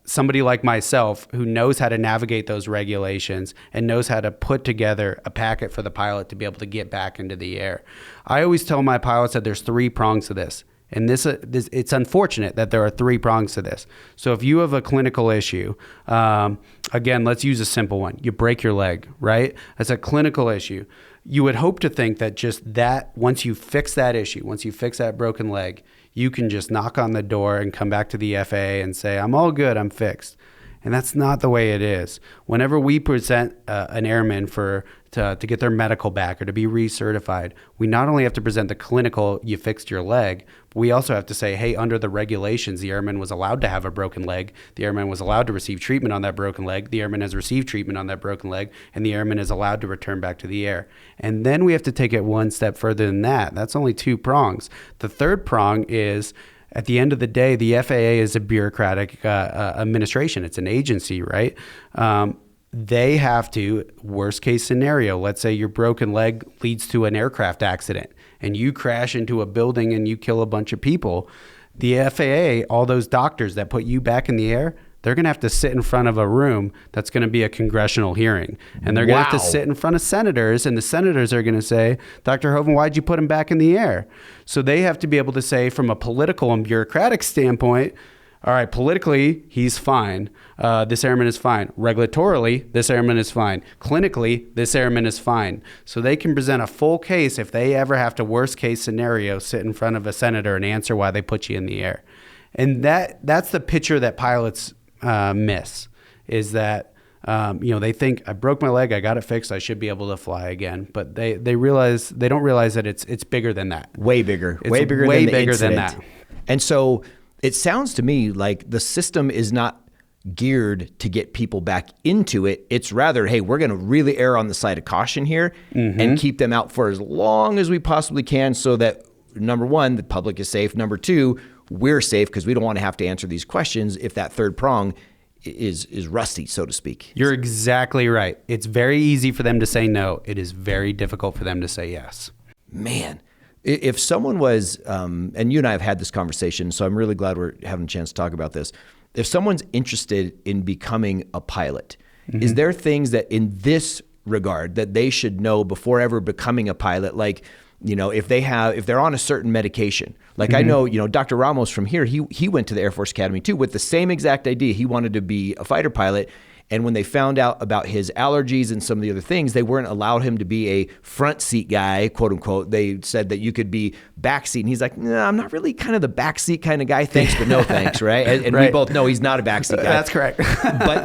[SPEAKER 2] somebody like myself who knows how to navigate those regulations and knows how to put together a packet for the pilot to be able to get back into the air. I always tell my pilots that there's 3 prongs to this. And this it's unfortunate that there are 3 prongs to this. So if you have a clinical issue, again, let's use a simple one. You break your leg, right? That's a clinical issue. You would hope to think that just that, once you fix that issue, once you fix that broken leg, you can just knock on the door and come back to the FAA and say, I'm all good, I'm fixed. And that's not the way it is. Whenever we present an airman to get their medical back or to be recertified, we not only have to present the clinical, you fixed your leg, but we also have to say, hey, under the regulations, the airman was allowed to have a broken leg. The airman was allowed to receive treatment on that broken leg. The airman has received treatment on that broken leg, and the airman is allowed to return back to the air. And then we have to take it one step further than that. That's only 2 prongs. The third prong is, at the end of the day, the FAA is a bureaucratic administration. It's an agency, right? They have to, worst case scenario, let's say your broken leg leads to an aircraft accident and you crash into a building and you kill a bunch of people. The FAA, all those doctors that put you back in the air, they're going to have to sit in front of a room that's going to be a congressional hearing. And they're going to have to sit in front of senators, and the senators are going to say, Dr. Hoven, why'd you put him back in the air? So they have to be able to say, from a political and bureaucratic standpoint, all right, politically, he's fine. This airman is fine. Regulatorily, this airman is fine. Clinically, this airman is fine. So they can present a full case if they ever have to, worst case scenario, sit in front of a senator and answer why they put you in the air. And that's the picture that pilots miss, is that they think, I broke my leg, I got it fixed, I should be able to fly again. But they don't realize that it's bigger than that.
[SPEAKER 1] Way bigger.
[SPEAKER 2] It's way bigger than that.
[SPEAKER 1] And so it sounds to me like the system is not geared to get people back into it. It's rather, hey, we're going to really err on the side of caution here and keep them out for as long as we possibly can, so that, number one, the public is safe. Number two, we're safe, because we don't want to have to answer these questions if that third prong is rusty, so to speak.
[SPEAKER 2] You're exactly right. It's very easy for them to say no. It is very difficult for them to say yes.
[SPEAKER 1] Man, if someone was, and you and I have had this conversation, so I'm really glad we're having a chance to talk about this. If someone's interested in becoming a pilot, is there things that in this regard that they should know before ever becoming a pilot? Like, if they're on a certain medication, like I know, Dr. Ramos from here, he went to the Air Force Academy too with the same exact idea. He wanted to be a fighter pilot, And when they found out about his allergies and some of the other things, they weren't allowed him to be a front seat guy, quote unquote. They said that you could be back seat. And he's like, no, I'm not really kind of the back seat kind of guy. Thanks, but no thanks, right? And
[SPEAKER 2] Right.
[SPEAKER 1] we both know he's not a back seat guy.
[SPEAKER 2] That's correct.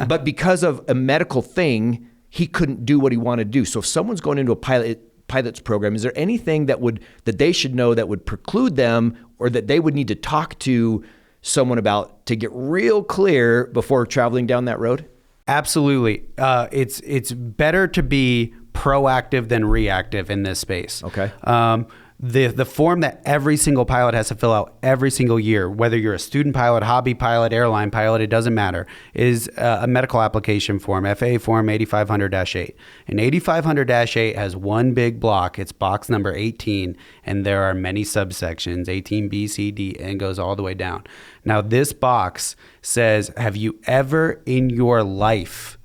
[SPEAKER 1] but because of a medical thing, he couldn't do what he wanted to do. So if someone's going into a pilot's program, is there anything that they should know that would preclude them, or that they would need to talk to someone about to get real clear before traveling down that road?
[SPEAKER 2] Absolutely. It's better to be proactive than reactive in this space.
[SPEAKER 1] Okay.
[SPEAKER 2] The form that every single pilot has to fill out every single year, whether you're a student pilot, hobby pilot, airline pilot, it doesn't matter, is a medical application form, FAA form 8500-8. And 8500-8 has one big block. It's box number 18, and there are many subsections, 18, B, C, D, and goes all the way down. Now, this box says, have you ever in your life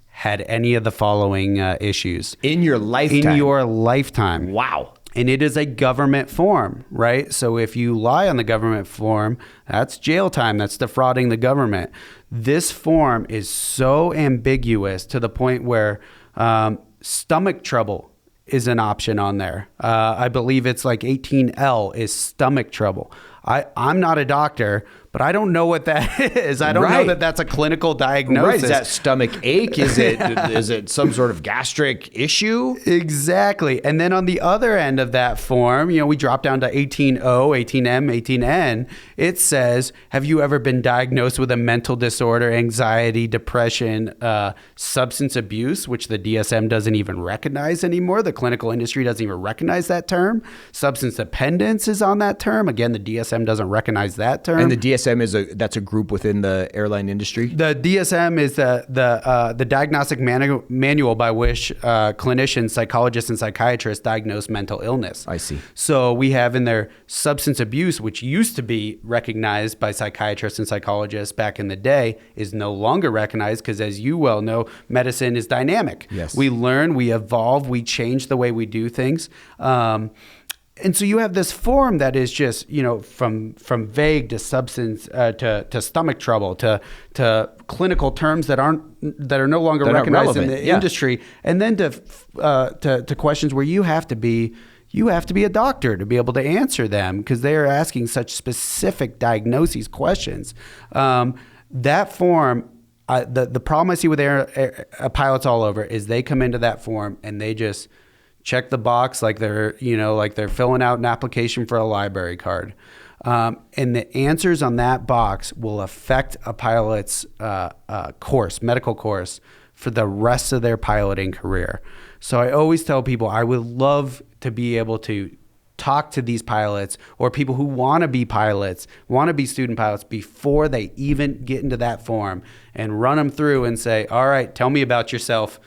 [SPEAKER 2] had any of the following issues?
[SPEAKER 1] In your lifetime?
[SPEAKER 2] In your lifetime.
[SPEAKER 1] Wow.
[SPEAKER 2] And it is a government form, right? So if you lie on the government form, that's jail time. That's defrauding the government. This form is so ambiguous to the point where stomach trouble is an option on there. I believe it's like 18L is stomach trouble. I'm not a doctor, but I don't know what that is. I don't know that that's a clinical diagnosis.
[SPEAKER 1] Right. Is that stomach ache? Is it some sort of gastric issue?
[SPEAKER 2] Exactly. And then on the other end of that form, we drop down to 18O, 18M, 18N. It says, have you ever been diagnosed with a mental disorder, anxiety, depression, substance abuse, which the DSM doesn't even recognize anymore. The clinical industry doesn't even recognize that term. Substance dependence is on that term. Again, the DSM doesn't recognize that term.
[SPEAKER 1] And the DSM that's a group within the airline industry?
[SPEAKER 2] The DSM is the diagnostic manual by which clinicians, psychologists, and psychiatrists diagnose mental illness.
[SPEAKER 1] I see.
[SPEAKER 2] So we have in there substance abuse, which used to be recognized by psychiatrists and psychologists back in the day, is no longer recognized because, as you well know, medicine is dynamic.
[SPEAKER 1] Yes.
[SPEAKER 2] We learn, we evolve, we change the way we do things. And so you have this form that is just, from vague to substance to stomach trouble to clinical terms that are no longer recognized in the industry, and then to questions where you have to be a doctor to be able to answer them because they are asking such specific diagnoses questions. That form. The problem I see with pilots all over is they come into that form and they just check the box like they're filling out an application for a library card. And the answers on that box will affect a pilot's medical course for the rest of their piloting career. So I always tell people I would love to be able to talk to these pilots or people who want to be pilots, want to be student pilots before they even get into that form and run them through and say, all right, tell me about yourself.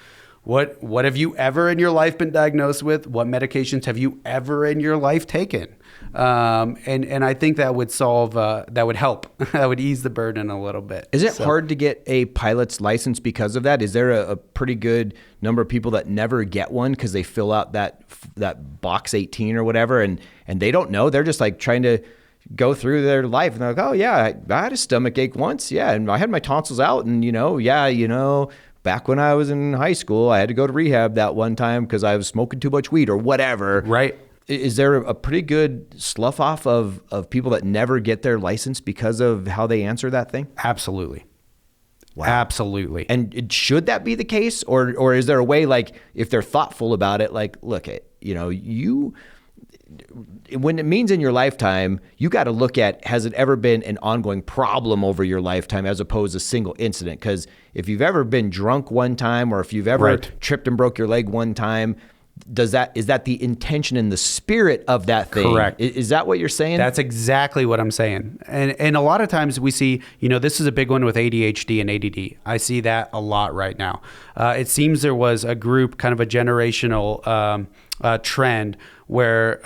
[SPEAKER 2] What have you ever in your life been diagnosed with? What medications have you ever in your life taken? And I think that would that would help. That would ease the burden a little bit.
[SPEAKER 1] Is it hard to get a pilot's license because of that? Is there a pretty good number of people that never get one because they fill out that box 18 or whatever and they don't know? They're just like trying to go through their life and they're like, oh yeah, I had a stomach ache once. Yeah. And I had my tonsils out and back when I was in high school, I had to go to rehab that one time because I was smoking too much weed or whatever.
[SPEAKER 2] Right.
[SPEAKER 1] Is there a pretty good slough off of people that never get their license because of how they answer that thing?
[SPEAKER 2] Absolutely.
[SPEAKER 1] Wow.
[SPEAKER 2] Absolutely.
[SPEAKER 1] And should that be the case? Or is there a way, like, if they're thoughtful about it, like, look, when it means in your lifetime, you got to look at, has it ever been an ongoing problem over your lifetime as opposed to a single incident? Because if you've ever been drunk one time or if you've ever tripped and broke your leg one time, is that the intention and the spirit of that thing?
[SPEAKER 2] Correct.
[SPEAKER 1] Is that what you're saying?
[SPEAKER 2] That's exactly what I'm saying. And a lot of times we see, this is a big one with ADHD and ADD. I see that a lot right now. It seems there was a group, kind of a generational trend where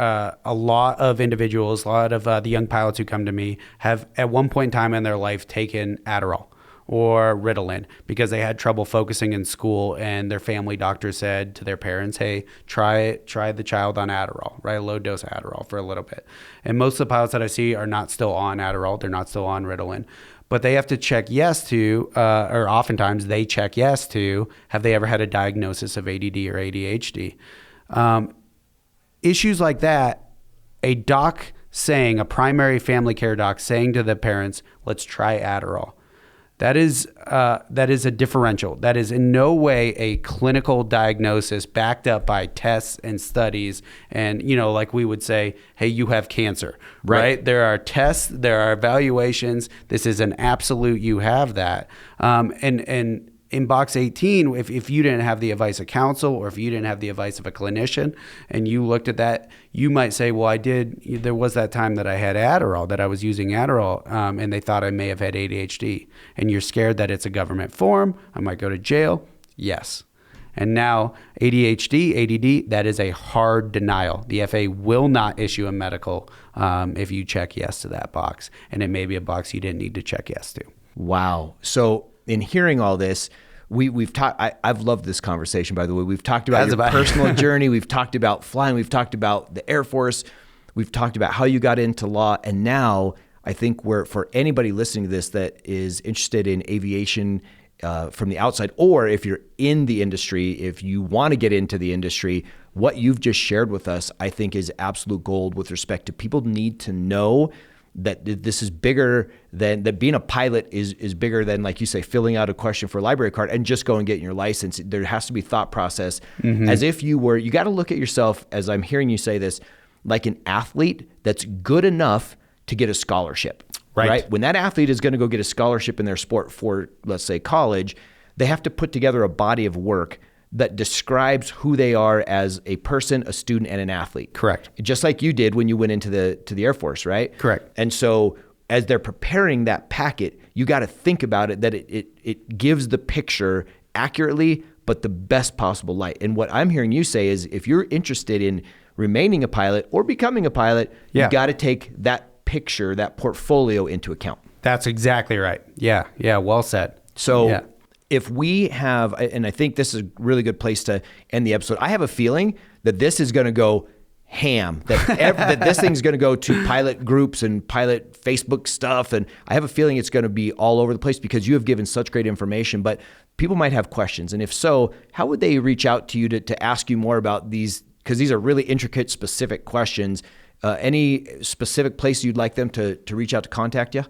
[SPEAKER 2] a lot of individuals, a lot of the young pilots who come to me have at one point in time in their life taken Adderall or Ritalin because they had trouble focusing in school and their family doctor said to their parents, hey, try the child on Adderall, right? A low dose Adderall for a little bit. And most of the pilots that I see are not still on Adderall. They're not still on Ritalin. but they have to check yes to, or oftentimes they check yes to, have they ever had a diagnosis of ADD or ADHD? Issues like that, a primary family care doc saying to the parents, let's try Adderall. That is a differential. That is in no way a clinical diagnosis backed up by tests and studies. And, like we would say, hey, you have cancer, right? There are tests, there are evaluations. This is an absolute, you have that. And in box 18, if you didn't have the advice of counsel or if you didn't have the advice of a clinician and you looked at that, you might say, well, there was that time that I had Adderall, that I was using Adderall, and they thought I may have had ADHD. And you're scared that it's a government form, I might go to jail. Yes. And now ADHD, ADD, that is a hard denial. The FAA will not issue a medical if you check yes to that box. And it may be a box you didn't need to check yes to.
[SPEAKER 1] Wow. So in hearing all this, we've talked. I've loved this conversation, by the way. We've talked about your personal journey. We've talked about flying. We've talked about the Air Force. We've talked about how you got into law. And now I think for anybody listening to this that is interested in aviation from the outside, or if you're in the industry, if you want to get into the industry, what you've just shared with us, I think is absolute gold with respect to people need to know that this is bigger than that. Being a pilot is bigger than, like you say, filling out a question for a library card and just go and get your license. There has to be thought process as if you got to look at yourself, as I'm hearing you say this, like an athlete that's good enough to get a scholarship, right? When that athlete is going to go get a scholarship in their sport for, let's say, college, they have to put together a body of work that describes who they are as a person, a student, and an athlete.
[SPEAKER 2] Correct. Just
[SPEAKER 1] like you did when you went into the Air Force, right?
[SPEAKER 2] Correct.
[SPEAKER 1] And so as they're preparing that packet, you got to think about it, that it gives the picture accurately, but the best possible light. And what I'm hearing you say is if you're interested in remaining a pilot or becoming a pilot, you got to take that picture, that portfolio into account.
[SPEAKER 2] That's exactly right. Yeah. Well said.
[SPEAKER 1] So if we have, and I think this is a really good place to end the episode, I have a feeling that this is going to go ham, that this thing's going to go to pilot groups and pilot Facebook stuff. And I have a feeling it's going to be all over the place because you have given such great information, but people might have questions. And if so, how would they reach out to you to ask you more about these? Because these are really intricate, specific questions. Any specific place you'd like them to reach out to contact you?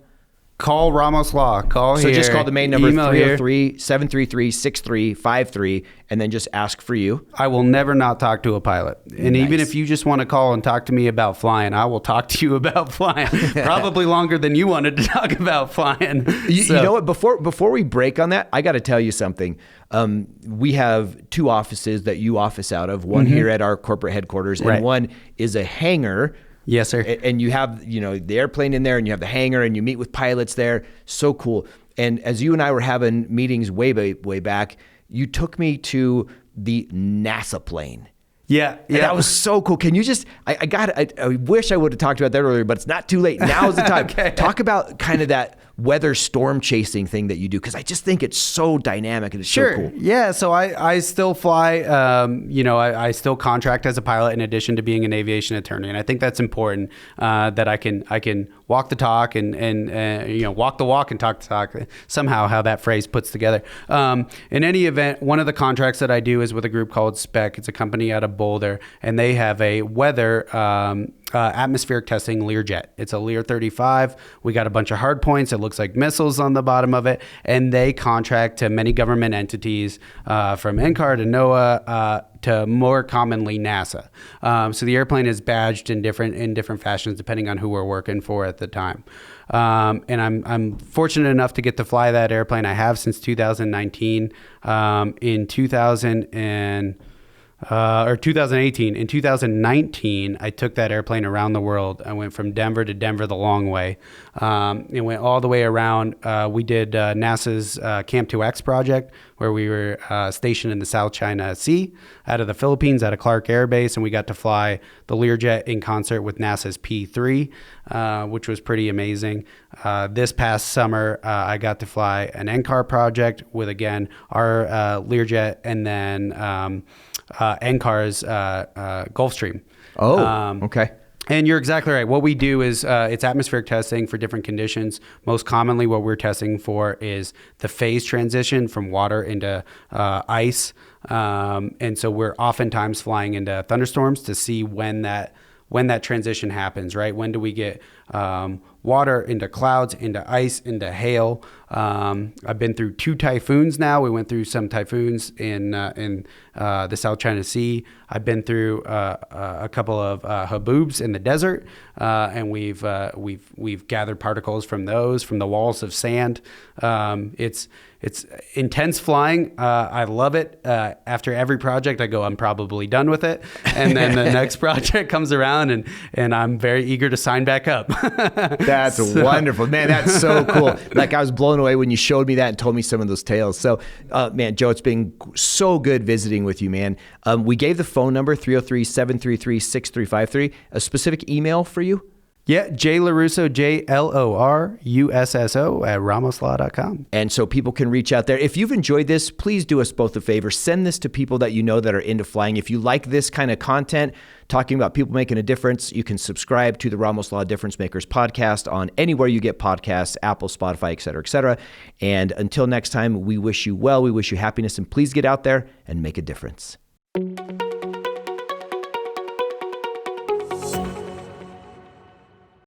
[SPEAKER 2] Call Ramos Law. Call here.
[SPEAKER 1] So just call the main number, 303-733-6353, and then just ask for you.
[SPEAKER 2] I will never not talk to a pilot. And even if you just want to call and talk to me about flying, I will talk to you about flying. Probably longer than you wanted to talk about flying.
[SPEAKER 1] You know what? Before we break on that, I got to tell you something. We have two offices that you office out of, one here at our corporate headquarters, and one is a hangar.
[SPEAKER 2] Yes, sir.
[SPEAKER 1] And you have, the airplane in there, and you have the hangar, and you meet with pilots there. So cool. And as you and I were having meetings way back, you took me to the NASA plane.
[SPEAKER 2] Yeah.
[SPEAKER 1] And that was so cool. Can you just, I wish I would have talked about that earlier, but it's not too late. Now is the time.
[SPEAKER 2] Okay.
[SPEAKER 1] Talk about kind of that weather storm chasing thing that you do, because I just think it's so dynamic and it's so cool.
[SPEAKER 2] Yeah, so I still fly, I still contract as a pilot in addition to being an aviation attorney. And I think that's important, that I can walk the talk and walk the walk and talk the talk, somehow how that phrase puts together. In any event, one of the contracts that I do is with a group called SPEC. It's a company out of Boulder, and they have a weather atmospheric testing Learjet. It's a Lear 35. We got a bunch of hard points. It looks like missiles on the bottom of it. And they contract to many government entities, from NCAR to NOAA, to more commonly NASA. So the airplane is badged in different fashions depending on who we're working for at the time. And I'm fortunate enough to get to fly that airplane. I have since 2019. In 2018. In 2019, I took that airplane around the world. I went from Denver to Denver the long way. It went all the way around. We did NASA's Camp 2X project, where we were stationed in the South China Sea out of the Philippines, out of Clark Air Base, and we got to fly the Learjet in concert with NASA's P3, which was pretty amazing. This past summer, I got to fly an NCAR project with, again, our Learjet, and then NCAR's Gulfstream.
[SPEAKER 1] Okay.
[SPEAKER 2] And you're exactly right. What we do is it's atmospheric testing for different conditions. Most commonly, what we're testing for is the phase transition from water into ice. And so we're oftentimes flying into thunderstorms to see when that transition happens, right? When do we get water into clouds, into ice, into hail? I've been through 2 typhoons now. We went through some typhoons in the South China Sea. I've been through a couple of haboobs in the desert, and we've gathered particles from those, from the walls of sand. It's intense flying. I love it. After every project, I go, I'm probably done with it. And then the next project comes around, and I'm very eager to sign back up.
[SPEAKER 1] That's wonderful, man. That's so cool. Like, I was blown away when you showed me that and told me some of those tales. So, man, Joe, it's been so good visiting with you, man. We gave the phone number 303-733-6353. A specific email for you?
[SPEAKER 2] Yeah, J LoRusso, JLORUSSO at ramoslaw.com.
[SPEAKER 1] And so people can reach out there. If you've enjoyed this, please do us both a favor. Send this to people that you know that are into flying. If you like this kind of content, talking about people making a difference, you can subscribe to the Ramos Law Difference Makers podcast on anywhere you get podcasts, Apple, Spotify, et cetera, et cetera. And until next time, we wish you well, we wish you happiness, and please get out there and make a difference.